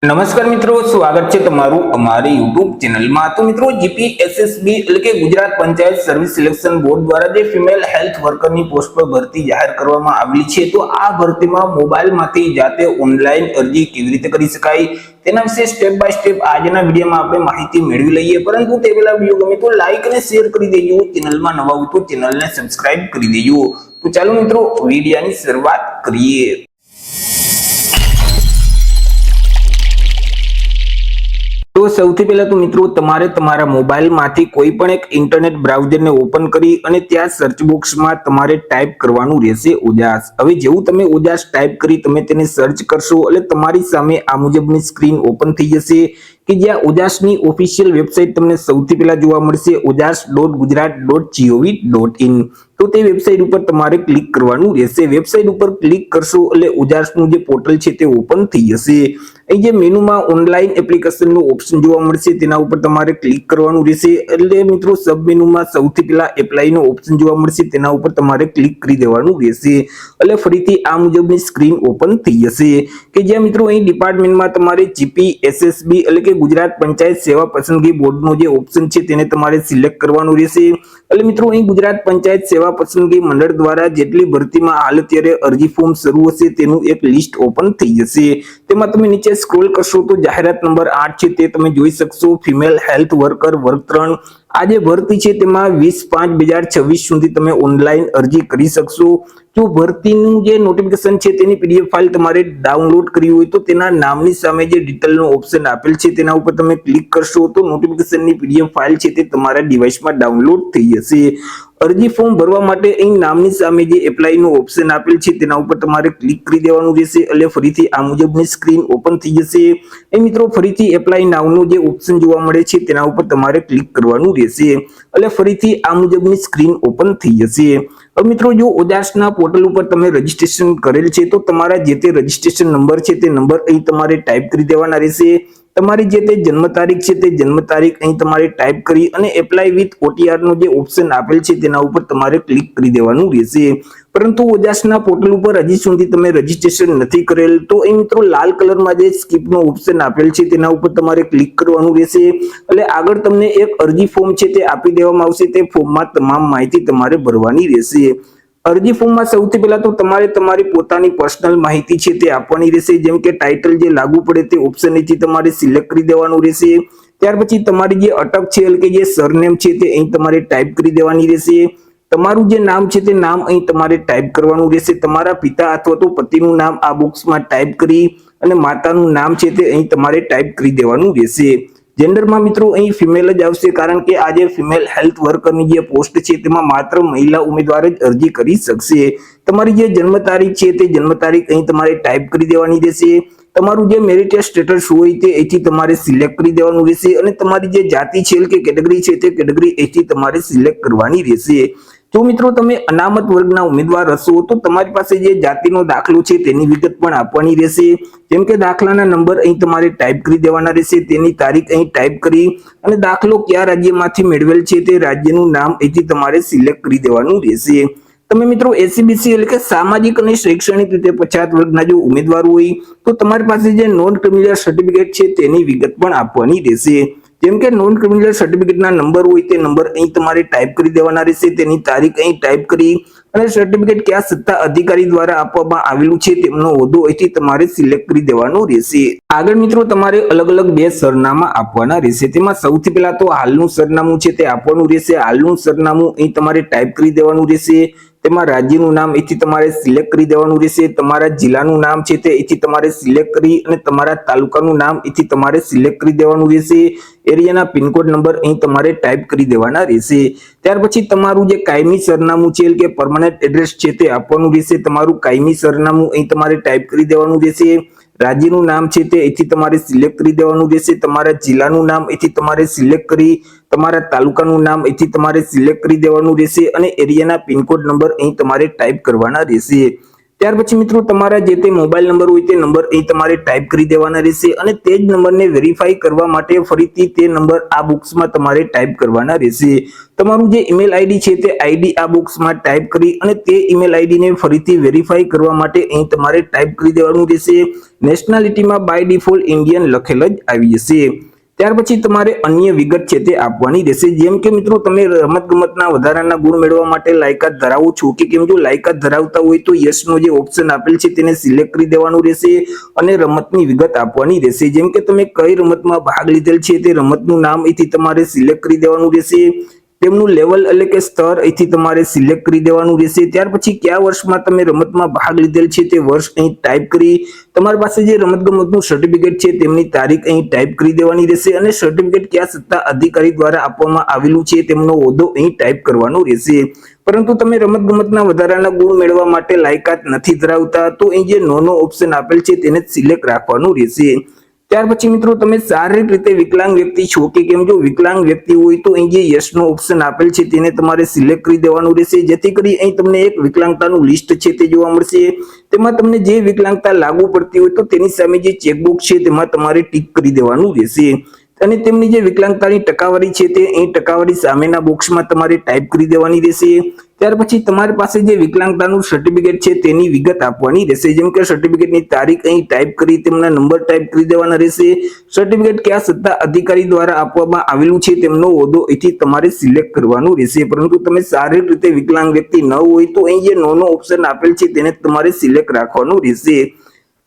નમસ્કાર મિત્રો, સ્વાગત છે તમારું અમારી યુટ્યુબ ચેનલમાં। તો મિત્રો, જીપીએસએસબી એટલે કે Gujarat panchayat service selection board દ્વારા જે ફિમેલ હેલ્થ વર્કરની પોસ્ટ પર ભરતી જાહેર કરવામાં આવેલી છે, તો આ ભરતીમાં મોબાઈલમાંથી જાતે ઓનલાઈન અરજી કેવી રીતે કરી શકાય તેના વિશે સ્ટેપ બાય સ્ટેપ આજના વિડીયોમાં આપણે માહિતી મેળવી લઈએ। પરંતુ તે પહેલા વિડીયો ગમે તો લાઈક અને શેર કરી દેજો, ચેનલમાં નવા હોય તો ચેનલને સબસ્ક્રાઇબ કરી દેજો। તો ચાલો મિત્રો, વિડીયોની શરૂઆત કરીએ। તો સૌથી પહેલા તો મિત્રો, તમારે તમારા મોબાઈલમાંથી કોઈ પણ એક ઇન્ટરનેટ બ્રાઉઝરને ઓપન કરી અને ત્યાં સર્ચ બોક્સમાં તમારે ટાઈપ કરવાનું રહેશે ઓજાસ। હવે જેવું તમે ઓજાસ ટાઈપ કરી તમે તેને સર્ચ કરશો એટલે તમારી સામે આ મુજબની સ્ક્રીન ઓપન થઈ જશે કે જ્યાં ઓજાસની ઓફિશિયલ વેબસાઇટ તમને સૌથી પહેલા જોવા મળશે, ojas.gujarat.gov.in। તો તે વેબસાઇટ ઉપર તમારે ક્લિક કરવાનું રહેશે। વેબસાઇટ ઉપર ક્લિક કરશો એટલે ઓજાસનું જે પોર્ટલ છે તે ઓપન થઈ જશે। અહીં જે મેનુમાં ઓનલાઈન એપ્લિકેશનનું ઓપ્શન જોવા મળશે તેના ઉપર તમારે ક્લિક કરવાનું રહેશે। એટલે મિત્રો, સબ મેનુમાં સૌથી પહેલા એપ્લાયનો ઓપ્શન જોવા મળશે તેના ઉપર તમારે ક્લિક કરી દેવાનું રહેશે। એટલે ફરીથી આ મુજબની સ્ક્રીન ઓપન થઈ જશે કે જ્યાં મિત્રો અહીં ડિપાર્ટમેન્ટમાં તમારે જીપીએસએસબી એટલે કે ગુજરાત પંચાયત સેવા પસંદગી બોર્ડનો જે ઓપ્શન છે તેને તમારે સિલેક્ટ કરવાનું રહેશે। એટલે મિત્રો, અહીં ગુજરાત પંચાયત સેવા પસંદગી મંડળ દ્વારા જેટલી ભરતીમાં હાલ અત્યારે અરજી ફોર્મ શરૂ હશે તેનું એક લિસ્ટ ઓપન થઈ જશે। તેમાં તમે નીચે સ્ક્રોલ કરશો તો જાહેરાત નંબર 8 છે તે તમે જોઈ શકશો, ફિમેલ હેલ્થ વર્કર વર્ગ 3। આ જે ભરતી છે તેમાં 20/5/2026 સુધી તમે ઓનલાઈન અરજી કરી શકશો। જો ભરતીનું જે નોટિફિકેશન છે તેની પીડીએફ ફાઇલ તમારે ડાઉનલોડ કરવી હોય તો તેના નામની સામે જે ડિટેલનો ઓપ્શન આપેલ છે તેના ઉપર તમે ક્લિક કરશો તો નોટિફિકેશનની પીડીએફ ફાઇલ છે તે તમારા ડિવાઇસમાં ડાઉનલોડ થઈ જશે। અરજી ફોર્મ ભરવા માટે અહીં નામની સામે જે એપ્લાયનો ઓપ્શન આપેલ છે તેના ઉપર તમારે ક્લિક કરી દેવાનું રહેશે। એટલે ફરીથી આ મુજબની સ્ક્રીન ઓપન થઈ જશે। એ મિત્રો, ફરીથી એપ્લાય નાવનો જે ઓપ્શન જોવા મળે છે તેના ઉપર તમારે ક્લિક કરવાનું રહેશે। એટલે ફરીથી આ મુજબની સ્ક્રીન ઓપન થઈ જશે। હવે મિત્રો, જો ઓજાસના પોર્ટલ ઉપર તમે રજીસ્ટ્રેશન કરેલ છે તો તમારા જે તે રજીસ્ટ્રેશન નંબર છે તે નંબર અહીં તમારે ટાઈપ કરી દેવાના રહેશે। તમારી જે તે જન્મ તારીખ છે તે જન્મ તારીખ અહીં તમારે ટાઈપ કરી અને એપ્લાય વિથ ઓટીઆર નો જે ઓપ્શન આપેલ છે તેના ઉપર તમારે ક્લિક કરી દેવાનું રહેશે। પરંતુ ઓજાસના પોર્ટલ ઉપર હજી સુધી તમે રજીસ્ટ્રેશન નથી કરેલ તો અહીં મિત્રો લાલ કલરમાં જે સ્કીપનો ઓપ્શન આપેલ છે તેના ઉપર તમારે ક્લિક કરવાનું રહેશે। એટલે આગળ તમને એક અરજી ફોર્મ છે તે આપી દેવામાં આવશે, તે ફોર્મમાં તમામ માહિતી તમારે ભરવાની રહેશે। અરજી ફોર્મમાં સૌથી પહેલા તો તમારે તમારી પોતાની પર્સનલ માહિતી છે તે આપવાની રહેશે, જેમ કે ટાઇટલ જે લાગુ પડે તે ઓપ્શન નીચે તમારે સિલેક્ટ કરી દેવાનું રહેશે। ત્યાર પછી તમારી જે અટક છે એટલે કે જે સરનેમ છે તે અહીં તમારે ટાઈપ કરી દેવાની રહેશે। તમારું જે નામ છે તે નામ અહીં તમારે ટાઈપ કરવાનું રહેશે। તમારા પિતા અથવા તો પતિનું નામ આ બોક્સમાં ટાઈપ કરી અને માતાનું નામ છે તે અહીં તમારે ટાઈપ કરી દેવાનું રહેશે। જેન્ડરમાં મિત્રો અહીં ફિમેલ જ આવશે, કારણ કે આ જે ફિમેલ હેલ્થ વર્કરની જે પોસ્ટ છે તેમાં માત્ર મહિલા ઉમેદવાર જ અરજી કરી શકશે। તમારી જે જન્મ તારીખ છે તે જન્મ તારીખ અહીં તમારે ટાઈપ કરી દેવાની રહેશે। તમારું જે મેરિટલ સ્ટેટસ હોય તે અહીંથી તમારે સિલેક્ટ કરી દેવાનું રહેશે અને તમારી જે જાતિ છે કે કેટેગરી છે તે કેટેગરી અહીંથી તમારે સિલેક્ટ કરવાની રહેશે। જો મિત્રો તમે અનામત વર્ગના ઉમેદવાર હશો તો તમારી પાસે જે જાતિનો દાખલો છે તેની વિગત પણ આપવાની રહેશે, જેમ કે દાખલાના નંબર અહીં તમારે ટાઈપ કરી દેવાના રહેશે, તેની તારીખ અહીં ટાઈપ કરી અને દાખલો કયા રાજ્યમાંથી મેળવેલ છે તે રાજ્યનું નામ અહીંથી તમારે સિલેક્ટ કરી દેવાનું રહેશે। તમે મિત્રો એસસીબીસી એટલે કે સામાજિક અને શૈક્ષણિક રીતે પછાત વર્ગના જો ઉમેદવાર હોય તો તમારી પાસે જે નોન ક્રિમિનલ સર્ટિફિકેટ છે તેની વિગત પણ આપવાની રહેશે, જેમ કે નોન ક્રિમિનલ સર્ટિફિકેટના નંબર હોય તે નંબર અહીં તમારે ટાઈપ કરી દેવાના રહેશે, તેની તારીખ અહીં ટાઈપ કરી અને સર્ટિફિકેટ કયા સત્તા અધિકારી દ્વારા આપવામાં આવેલું છે તેમનો હોદ્દો અહીંથી તમારે સિલેક્ટ કરી દેવાનો રહેશે। આગળ મિત્રો તમારે અલગ અલગ બે સરનામા આપવાના રહેશે। તેમાં સૌથી પહેલા તો હાલનું સરનામું છે તે આપવાનું રહેશે। હાલનું સરનામું અહીં તમારે ટાઈપ કરી દેવાનું રહેશે। તેમાં રાજ્યનું નામ અહીંથી તમારે સિલેક્ટ કરી દેવાનું રહેશે। તમારા જિલ્લાનું નામ છે તે અહીંથી તમારે સિલેક્ટ કરી અને તમારા તાલુકાનું નામ અહીંથી તમારે સિલેક્ટ કરી દેવાનું રહેશે। એરિયાના પિનકોડ નંબર અહીં તમારે ટાઈપ કરી દેવાના રહેશે। ત્યાર પછી તમારું જે કાયમી સરનામું છે એટલે કે પરમનન્ટ એડ્રેસ છે તે આપવાનું રહેશે। તમારું કાયમી સરનામું અહીં તમારે ટાઈપ કરી દેવાનું રહેશે। રાજ્યનું નામ છે તે અહીંથી તમારે સિલેક્ટ કરી દેવાનું રહેશે। તમારા જિલ્લાનું નામ અહીંથી તમારે સિલેક્ટ કરી તમારા તાલુકાનું નામ અહીંથી તમારે સિલેક્ટ કરી દેવાનું રહેશે અને એરિયાના પિનકોડ નંબર અહીં તમારે ટાઈપ કરવાના રહેશે। ત્યાર પછી મિત્રો તમારા જે તે મોબાઈલ નંબર હોય તે નંબર અહીં તમારે ટાઈપ કરી દેવાના રહેશે અને તે જ નંબરને વેરીફાઈ કરવા માટે ફરીથી તે નંબર આ બોક્સમાં તમારે ટાઈપ કરવાના રહેશે। તમારું જે ઈમેલ આઈડી છે તે આઈડી આ બોક્સમાં ટાઈપ કરી અને તે ઈમેલ આઈડીને ફરીથી વેરીફાઈ કરવા માટે અહીં તમારે ટાઈપ કરી દેવાનું રહેશે। નેશનાલિટીમાં બાય ડિફોલ્ટ ઇન્ડિયન લખેલ જ આવી જશે। ત્યાર પછી તમારે અન્ય વિગત છે તે આપવાની રહેશે, જેમ કે મિત્રો તમે રમતગમતના વધારાના ગુણ મેળવવા માટે લાયકાત ધરાવો છો કે કેમ। જો લાયકાત ધરાવતા હોય તો યસ નો જે ઓપ્શન આપેલ છે તેને સિલેક્ટ કરી દેવાનું રહેશે અને રમતની વિગત આપવાની રહેશે, જેમ કે તમે કઈ રમતમાં ભાગ લીધેલ છે તે રમતનું નામ અહીંથી તમારે સિલેક્ટ કરી દેવાનું રહેશે। તેમનું લેવલ એટલે કે સ્તર અહીંથી તમારે સિલેક્ટ કરી દેવાનું રહેશે। ત્યાર પછી કયા વર્ષમાં તમે રમતમાં ભાગ લીધેલ છે તે વર્ષ અહીં ટાઈપ કરી તમારી પાસે જે રમતગમતનું સર્ટિફિકેટ છે તેમની તારીખ અહીં ટાઈપ કરી દેવાની રહેશે અને સર્ટિફિકેટ કયા સત્તા અધિકારી દ્વારા આપવામાં આવેલું છે તેમનો હોદ્દો અહીં ટાઈપ કરવાનો રહેશે। પરંતુ તમે રમતગમતના વધારાના ગુણ મેળવવા માટે લાયકાત નથી ધરાવતા તો અહીં જે નો ઓપ્શન આપેલ છે તેને સિલેક્ટ રાખવાનું રહેશે। ત્યાર પછી મિત્રો તમે શારીરિક રીતે વિકલાંગ વ્યક્તિ છો કે કેમ। જો વિકલાંગ વ્યક્તિ હોય તો અહીં જે યસ નો ઓપ્શન આપેલ છે તેને તમારે સિલેક્ટ કરી દેવાનું રહેશે, જેથી કરી અહીં તમને એક વિકલાંગતાનું લિસ્ટ છે તે જોવા મળશે। તેમાં તમને જે વિકલાંગતા લાગુ પડતી હોય તો તેની સામે જે ચેકબોક્સ છે તેમાં તમારે ટિક કરી દેવાનું રહેશે અને તેમની જે વિકલાંગતાની ટકાવારી છે તે અહીં ટકાવારી સામેના બોક્સમાં તમારે ટાઈપ કરી દેવાની રહેશે। ત્યાર પછી તમારી પાસે જે વિકલાંગતાનું સર્ટિફિકેટ છે તેની વિગત આપવાની રહેશે, જેમ કે સર્ટિફિકેટની તારીખ અહીં ટાઈપ કરી તેમના નંબર ટાઈપ કરી દેવાના રહેશે। સર્ટિફિકેટ કયા સત્તા અધિકારી દ્વારા આપવામાં આવેલું છે તેમનો હોદ્દો અહીંથી તમારે સિલેક્ટ કરવાનું રહેશે। પરંતુ તમે શારીરિક રીતે વિકલાંગ વ્યક્તિ ન હોય તો અહીં જે નો ઓપ્શન આપેલ છે તેને તમારે સિલેક્ટ રાખવાનું રહેશે।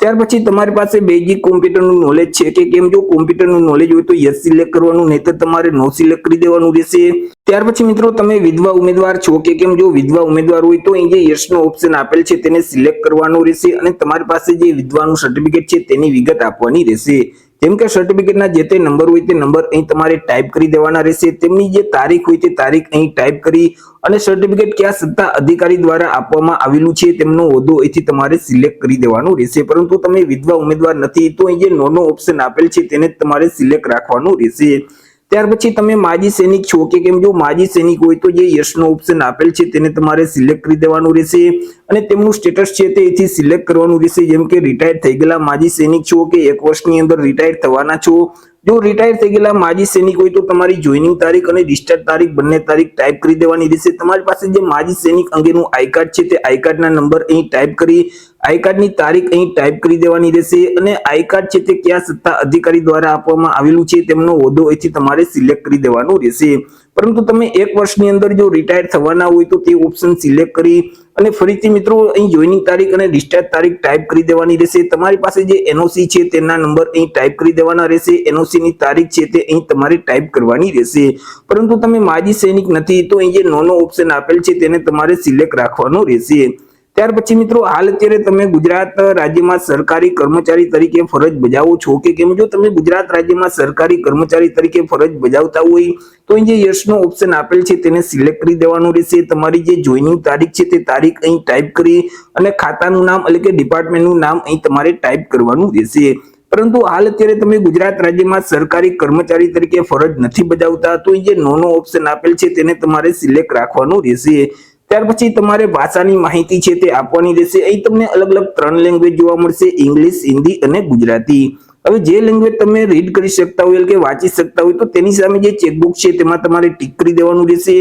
ત્યાર પછી તમારી પાસે બેઝિક કોમ્પ્યુટરનું નોલેજ છે કે કેમ। જો કોમ્પ્યુટરનું નોલેજ હોય તો યસ સિલેક્ટ કરવાનું, નહીતર તમારે નો સિલેક્ટ કરી દેવાનું રહેશે। ત્યાર પછી મિત્રો તમે વિધવા ઉમેદવાર છો કે કેમ। જો વિધવા ઉમેદવાર હોય તો અહીં જે યસ નો ઓપ્શન આપેલ છે તેને સિલેક્ટ કરવાનો રહેશે અને તમારી પાસે જે વિધવાનું સર્ટિફિકેટ છે તેની વિગત આપવાની રહેશે, જેમ કે સર્ટિફિકેટના જે તે નંબર હોય તે નંબર અહીં તમારે ટાઈપ કરી દેવાના રહેશે। તેમની જે તારીખ હોય તે તારીખ અહીં ટાઈપ કરી અને સર્ટિફિકેટ કયા સત્તા અધિકારી દ્વારા આપવામાં આવેલું છે તેમનો હોદ્દો અહીંથી તમારે સિલેક્ટ કરી દેવાનું રહેશે। પરંતુ તમે વિધવા ઉમેદવાર નથી તો અહીં જે નો ઓપ્શન આપેલ છે તેને તમારે સિલેક્ટ રાખવાનું રહેશે। ત્યાર પછી તમે માજી સૈનિક છો કે કેમ। જો માજી સૈનિક હોય તો જે યસ નો ઓપ્શન આપેલ છે તેને તમારે સિલેક્ટ કરી દેવાનું રહેશે અને તેમનું સ્ટેટસ છે તે અહીંથી સિલેક્ટ કરવાનું રહેશે, જેમ કે રિટાયર થઈ ગયેલા માજી સૈનિક છો કે 1 વર્ષની અંદર રિટાયર થવાના છો। જો રિટાયર થઈ ગયેલા માજી સૈનિક હોય તો તમારી જોઈનિંગ તારીખ અને ડિસ્ચાર્જ તારીખ બંને તારીખ ટાઈપ કરી દેવાની રહેશે। તમારી પાસે જે માજી સૈનિક અંગેનું આઈ કાર્ડ છે તે આઈ કાર્ડના નંબર અહીં ટાઈપ કરી આઈ કાર્ડની તારીખ અહીં ટાઈપ કરી દેવાની રહેશે અને આઈ કાર્ડ છે તે કયા સત્તા અધિકારી દ્વારા આપવામાં આવેલું છે તેમનો હોદ્દો અહીંથી તમારે સિલેક્ટ કરી દેવાનું રહેશે। પરંતુ તમે 1 વર્ષની અંદર જો રિટાયર થવાના હોય તો તે ઓપ્શન સિલેક્ટ કરી અને ફરીથી મિત્રો અહીં જોઈનિંગ તારીખ અને ડિસ્ચાર્જ તારીખ ટાઈપ કરી દેવાની રહેશે। તમારી પાસે જે એનઓસી છે તેના નંબર અહીં ટાઈપ કરી દેવાના રહેશે, એનઓસી ની તારીખ છે તે અહીં તમારે ટાઈપ કરવાની રહેશે। પરંતુ તમે માજી સૈનિક નથી તો અહીં જે નો ઓપ્શન આપેલ છે તેને તમારે સિલેક્ટ રાખવાનો રહેશે। ત્યાર પછી મિત્રો હાલ અત્યારે તમે ગુજરાત રાજ્યમાં સરકારી કર્મચારી તરીકે ફરજ બજાવો છો કે કેમ। જો તમે ગુજરાત રાજ્યમાં સરકારી કર્મચારી તરીકે ફરજ બજાવતા હોય તો અહીં જે યસ નો ઓપ્શન આપેલ છે તેને સિલેક્ટ કરી દેવાનું રહેશે। તમારી જે જોઈનિંગ તારીખ છે તે તારીખ અહીં ટાઈપ કરી અને ખાતાનું નામ એટલે કે ડિપાર્ટમેન્ટનું નામ અહીં તમારે ટાઈપ કરવાનું રહેશે। પરંતુ હાલ અત્યારે તમે ગુજરાત રાજ્યમાં સરકારી કર્મચારી તરીકે ફરજ નથી બજાવતા તો અહીં જે નો ઓપ્શન આપેલ છે તેને તમારે સિલેક્ટ રાખવાનું રહેશે। ત્યાર પછી તમારે ભાષાની માહિતી છે તે આપવાની રહેશે। અહીં તમને અલગ અલગ 3 લેંગ્વેજ જોવા મળશે, ઇંગ્લિશ, હિન્દી અને ગુજરાતી। હવે જે લેંગ્વેજ તમે રીડ કરી શકતા હોય કે વાંચી શકતા હોય તો તેની સામે જે ચેકબોક્સ છે તેમાં તમારે ટિક કરી દેવાનું રહેશે।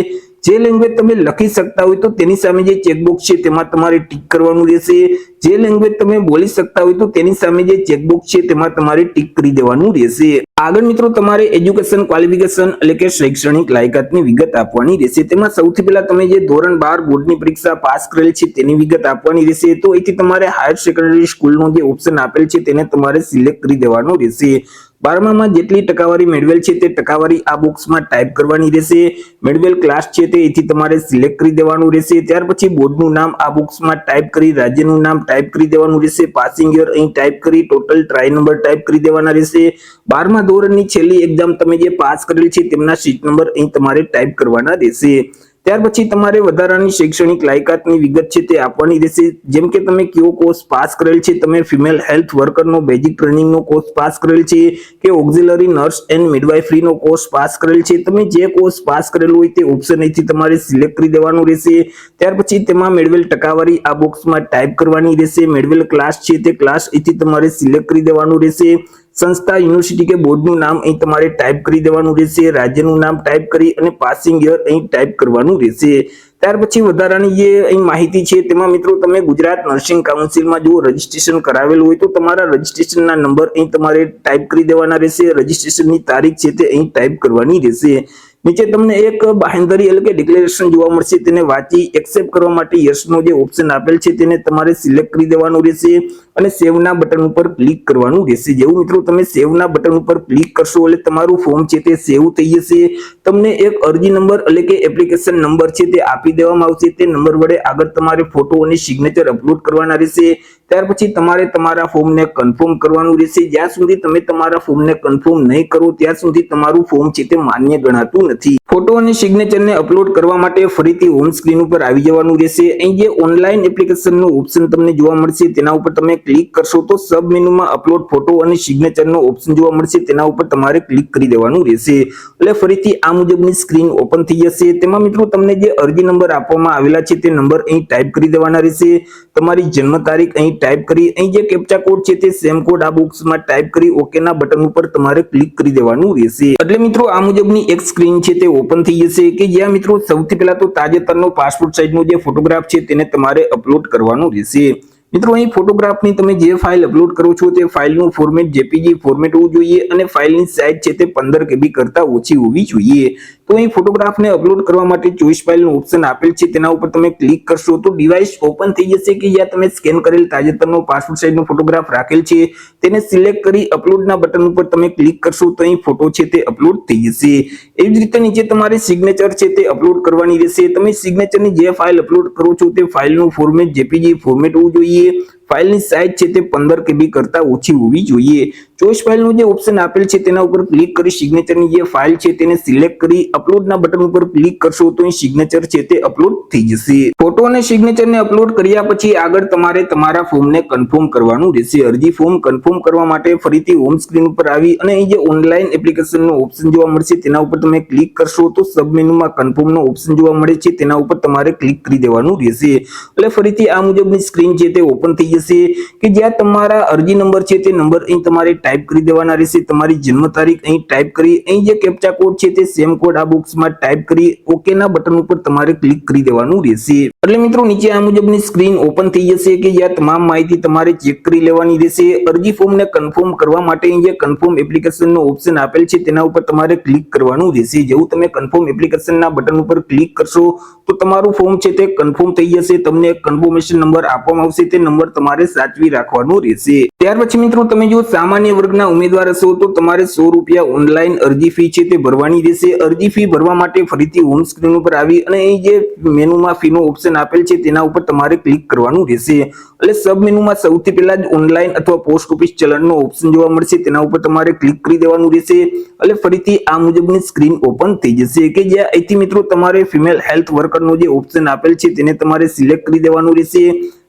જે લેંગ્વેજ તમે લખી શકતા હોય તો તેની સામે જે ચેકબોક્સ છે તેમાં તમારે ટિક કરવાનું રહેશે। જે લેંગ્વેજ તમે બોલી શકતા હોય તો તેની સામે જે ચેકબોક્સ છે તેમાં તમારે ટિક કરી દેવાનું રહેશે। આગળ મિત્રો તમારે એજ્યુકેશન ક્વોલિફિકેશન એટલે કે શૈક્ષણિક લાયકાતની વિગત આપવાની રહેશે। તેમાં સૌથી પહેલા તમે જે ધોરણ 12 બોર્ડની પરીક્ષા પાસ કરેલ છે તેની વિગત આપવાની રહેશે। તો અહીંથી તમારે હાયર સેકન્ડરી સ્કૂલનો જે ઓપ્શન આપેલ છે તેને તમારે સિલેક્ટ કરી દેવાનો રહેશે। 12માં જેટલી ટકાવારી મેળવેલ છે તે ટકાવારી આ બોક્સમાં ટાઈપ કરવાની રહેશે। મેળવેલ ક્લાસ છે તે અહીંથી તમારે સિલેક્ટ કરી દેવાનું રહેશે। ત્યાર પછી બોર્ડનું નામ આ બોક્સમાં ટાઈપ કરી રાજ્યનું નામ ટાઈપ કરી દેવાનું રહેશે। પાસિંગ યર અહીં ટાઈપ કરી ટોટલ ટ્રાય નંબર ટાઈપ કરી દેવાના રહેશે। 12મા ધોરણની છેલ્લી એક્ઝામ તમે જે પાસ કરેલ છે તેમના સીટ નંબર અહીં તમારે ટાઈપ કરવાના રહેશે। ત્યાર પછી તમારે વધારાની શૈક્ષણિક લાયકાતની વિગત છે તે આપવાની રહેશે, જેમ કે તમે કયો કોર્સ પાસ કરેલ છે, તમે ફિમેલ હેલ્થ વર્કરનો બેઝિક ટ્રેનિંગનો કોર્સ પાસ કરેલ છે કે ઓક્ઝિલરી નર્સ એન્ડ મિડવાઇફરીનો કોર્સ પાસ કરેલ છે, તમે જે કોર્સ પાસ કરેલો હોય તે ઓપ્શન અહીંથી તમારે સિલેક્ટ કરી દેવાનું રહેશે। ત્યાર પછી તેમાં મેળવેલ ટકાવારી આ બોક્સમાં ટાઈપ કરવાની રહેશે, મેળવેલ ક્લાસ છે તે ક્લાસ અહીંથી તમારે સિલેક્ટ કરી દેવાનું રહેશે, સંસ્થા યુનિવર્સિટી કે બોર્ડનું નામ અહીં તમારે ટાઈપ કરી દેવાનું રહેશે, રાજ્યનું નામ ટાઈપ કરી અને પાસિંગ યર અહીં ટાઈપ કરવાનું રહેશે। ત્યાર પછી વધારાની જે અહીં માહિતી છે તેમાં મિત્રો તમે ગુજરાત નર્સિંગ કાઉન્સિલમાં જો રજીસ્ટ્રેશન કરાવેલું હોય તો તમારા રજીસ્ટ્રેશનના નંબર અહીં તમારે ટાઈપ કરી દેવાના રહેશે, રજીસ્ટ્રેશનની તારીખ છે તે અહીં ટાઈપ કરવાની રહેશે। નીચે તમને એક બાહેંધરી એટલે કે ડિક્લેરેશન જોવા મળશે, તેને વાંચી એક્સેપ્ટ કરવા માટે યસનો જે ઓપ્શન આપેલ છે તેને તમારે સિલેક્ટ કરી દેવાનું રહેશે અને સેવના બટન ઉપર ક્લિક કરવાનું રહેશે। જેવું મિત્રો તમે સેવના બટન ઉપર ક્લિક કરશો એટલે તમારું ફોર્મ છે તે સેવ થઈ જશે, તમને એક અરજી નંબર એટલે કે એપ્લિકેશન નંબર છે તે આપી દેવામાં આવશે, તે નંબર વડે આગળ તમારે ફોટો અને સિગ્નેચર અપલોડ કરવાના રહેશે। ત્યાર પછી તમારે તમારા ફોર્મને કન્ફર્મ કરવાનું રહેશે, જ્યાં સુધી તમે તમારા ફોર્મને કન્ફર્મ નહીં કરો ત્યાં સુધી તમારું ફોર્મ છે તે માન્ય ગણાતું નથી। ફોટો અને સિગ્નેચરને અપલોડ કરવા માટે ફરીથી હોમ સ્ક્રીન ઉપર આવી જવાનું રહેશે। અહીં જે ઓનલાઈન એપ્લિકેશનનો ઓપ્શન તમને જોવા મળશે તેના ઉપર તમે ક્લિક કરશો તો સબ મેનુમાં અપલોડ ફોટો અને સિગ્નેચરનો ઓપ્શન જોવા મળશે, તેના ઉપર તમારે ક્લિક કરી દેવાનું રહેશે એટલે ફરીથી આ મુજબની સ્ક્રીન ઓપન થઈ જશે। તેમાં મિત્રો તમને જે અરજી નંબર આપવામાં આવેલા છે તે નંબર અહીં ટાઈપ કરી દેવાના રહેશે, તમારી જન્મ તારીખ અહીં ટાઈપ કરી અહીં જે કેપ્ચા કોડ છે તે સેમ કોડ આ બોક્સમાં ટાઈપ કરી ઓકેના બટન ઉપર તમારે ક્લિક કરી દેવાનું રહેશે। એટલે મિત્રો આ મુજબની એક સ્ક્રીન છે તે ઓપન થઈ જશે કે જ્યાં મિત્રો સૌથી પહેલા તો તાજેતરનો પાસપોર્ટ સાઇઝનો જે ફોટોગ્રાફ છે તેને તમારે અપલોડ કરવાનો રહેશે। મિત્રો અહીં ફોટોગ્રાફની તમે જે ફાઇલ અપલોડ કરો છો તે ફાઇલનું ફોર્મેટ જેપીજી ફોર્મેટ હોવું જોઈએ અને ફાઇલની સાઇઝ છે તે 15 KB કરતા ઓછી હોવી જોઈએ। તો અહીં ફોટોગ્રાફને અપલોડ કરવા માટે ચોઈસ ફાઇલનો ઓપ્શન આપેલ છે તેના ઉપર તમે ક્લિક કરશો તો ડિવાઇસ ઓપન થઈ જશે કે જ્યાં તમે સ્કેન કરેલ તાજેતરનો પાસપોર્ટ સાઇઝનો ફોટોગ્રાફ રાખેલ છે તેને સિલેક્ટ કરી અપલોડના બટન ઉપર તમે ક્લિક કરશો તો અહીં ફોટો છે તે અપલોડ થઈ જશે। એવી જ રીતે નીચે તમારે સિગ્નેચર છે તે અપલોડ કરવાની રહેશે, તમે સિગ્નેચરની જે ફાઇલ અપલોડ કરો છો તે ફાઇલનું ફોર્મેટ જેપીજી ફોર્મેટ હોવું જોઈએ, ફાઇલની સાઇઝ છે તે 15 KB કરતા ઓછી હોવી જોઈએ। ચોઈસ ફાઇલનું જે ઓપ્શન આપેલ છે તેના ઉપર ક્લિક કરી સિગ્નેચરની જે ફાઇલ છે તેને સિલેક્ટ કરી અપલોડના બટન ઉપર ક્લિક કરશો તો અહીં સિગ્નેચર છે તે અપલોડ થઈ જશે। ફોટો અને સિગ્નેચરને અપલોડ કર્યા પછી આગળ તમારે તમારા ફોર્મને કન્ફર્મ કરવાનું રહેશે। અરજી ફોર્મ કન્ફર્મ કરવા માટે ફરીથી હોમ સ્ક્રીન ઉપર આવી અને અહીં જે ઓનલાઈન એપ્લિકેશનનો ઓપ્શન જોવા મળશે તેના ઉપર તમે ક્લિક કરશો તો સબ મેનુમાં કન્ફર્મનો ઓપ્શન જોવા મળે છે, તેના ઉપર તમારે ક્લિક કરી દેવાનું રહેશે એટલે ફરીથી આ મુજબની સ્ક્રીન છે તે ઓપન થઈ જશે કે જ્યાં તમારા અરજી નંબર છે તે નંબર અહીં તમારે ટાઈપ કરી દેવાના રહેશે, તમારી જન્મ તારીખ અહીં ટાઈપ કરી અહીં જે કેપ્ચા કોડ છે તે સેમ કોડ આ બોક્સમાં ટાઈપ કરી ઓકેના બટન ઉપર તમારે ક્લિક કરી દેવાનું રહેશે। એટલે મિત્રો નીચે આ મુજબની સ્ક્રીન ઓપન થઈ જશે કે જ્યાં તમામ માહિતી તમારે ચેક કરી લેવાની રહેશે। અરજી ફોર્મને કન્ફર્મ કરવા માટે અહીં જે કન્ફર્મ એપ્લિકેશનનો ઓપ્શન આપેલ છે તેના ઉપર તમારે ક્લિક કરવાનું રહેશે। જેવું તમે કન્ફર્મ એપ્લિકેશનના બટન ઉપર ક્લિક કરશો તો તમારું ફોર્મ છે તે કન્ફર્મ થઈ જશે, તમને એક કન્ફર્મેશન નંબર આપવામાં આવશે, તે નંબર તમારે સાચવી રાખવાનો રહેશે। ત્યાર પછી મિત્રો તમે જો સામાન્ય વર્ગના ઉમેદવાર હશો તો તમારે 100 રૂપિયા ઓનલાઈન અરજી ફી છે તે ભરવાની રહેશે। અરજી ફી ભરવા માટે ફરીથી હોમ સ્ક્રીન ઉપર આવી અને અહીં જે મેનુમાં ફીનો ઓપ્શન આપેલ છે તેના ઉપર તમારે ક્લિક કરવાનું રહેશે એટલે સબ મેનુમાં સૌથી પહેલા જ ઓનલાઈન અથવા પોસ્ટ ઓફિસ ચલણનો ઓપ્શન જોવા મળશે, તેના ઉપર તમારે ક્લિક કરી દેવાનું રહેશે એટલે ફરીથી આ મુજબની સ્ક્રીન ઓપન થઈ જશે કે જ્યાં અહીંથી મિત્રો તમારે ફિમેલ હેલ્થ વર્કરનો જે ઓપ્શન આપેલ છે તેને તમારે સિલેક્ટ કરી દેવાનું રહેશે।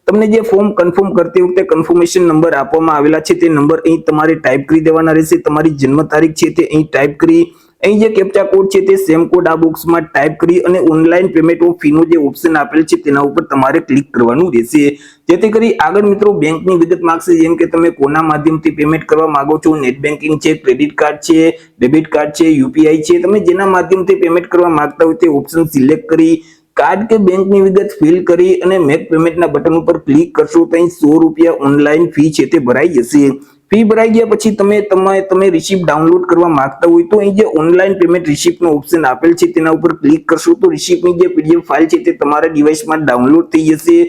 તમને જે ફોર્મ કન્ફર્મ કરતી વખતે કન્ફર્મેશન નંબર આપવામાં આવેલા છે તે નંબર અહીં તમારે ટાઈપ કરી દેવાના રહેશે, તમારી જન્મ તારીખ છે તે અહીં ટાઈપ કરી અહીં જે કેપ્ચા કોડ છે તે સેમ કોડ આ બોક્સમાં ટાઈપ કરી અને ઓનલાઈન પેમેન્ટ ઓફ ફીનો જે ઓપ્શન આપેલ છે તેના ઉપર તમારે ક્લિક કરવાનું રહેશે, જેથી કરી આગળ મિત્રો બેંકની વિગત માંગશે, જેમ કે તમે કોના માધ્યમથી પેમેન્ટ કરવા માંગો છો, નેટ બેન્કિંગ છે, ક્રેડિટ કાર્ડ છે, ડેબિટ કાર્ડ છે, યુપીઆઈ છે, તમે જેના માધ્યમથી પેમેન્ટ કરવા માંગતા હોય તે ઓપ્શન સિલેક્ટ કરી કાર્ડ કે બેંકની વિગત ફિલ કરી અને મેક પેમેન્ટના બટન ઉપર ક્લિક કરશો તો અહીં 100 રૂપિયા ઓનલાઈન ફી છે તે ભરાઈ જશે। ફી ભરાઈ ગયા પછી તમે રિસીપ્ટ ડાઉનલોડ કરવા માંગતા હોય તો અહીં જે ઓનલાઈન પેમેન્ટ રિસીપ્ટનો ઓપ્શન આપેલ છે તેના ઉપર ક્લિક કરશો તો રિસીપ્ટની જે પીડીએફ ફાઇલ છે તે તમારા ડિવાઇસમાં ડાઉનલોડ થઈ જશે।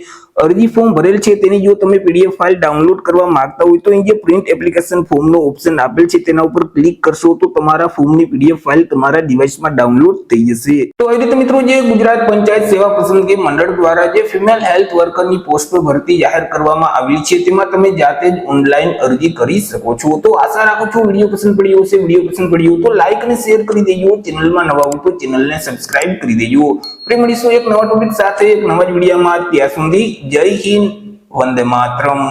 અરજી ફોર્મ ભરેલ છે તેની જો તમે પીડીએફ ફાઇલ ડાઉનલોડ કરવા માંગતા હોય તો અહીં જે પ્રિન્ટ એપ્લિકેશન ફોર્મનો ઓપ્શન આપેલ છે તેના ઉપર ક્લિક કરશો તો તમારા ફોર્મની પીડીએફ ફાઇલ તમારા ડિવાઇસમાં ડાઉનલોડ થઈ જશે। તો આવી રીતે મિત્રો જે ગુજરાત પંચાયત સેવા પસંદગી મંડળ દ્વારા જે ફિમેલ હેલ્થ વર્કરની પોસ્ટ પર ભરતી જાહેર કરવામાં આવી છે તેમાં તમે જાતે જ ઓનલાઈન અરજી કરી શકો છો। તો આશા રાખું છું વિડીયો પસંદ પડ્યો હશે, વિડીયો પસંદ પડ્યો તો લાઈક અને શેર કરી દેજો, ચેનલમાં નવા હોય તો ચેનલને સબસ્ક્રાઇબ કરી દેજો। ફરી મળીશું એક નવા ટોપિક સાથે એક નવા જ વિડીયોમાં. ત્યાં સુધી જય હિન્દ, વંદે માતરમ.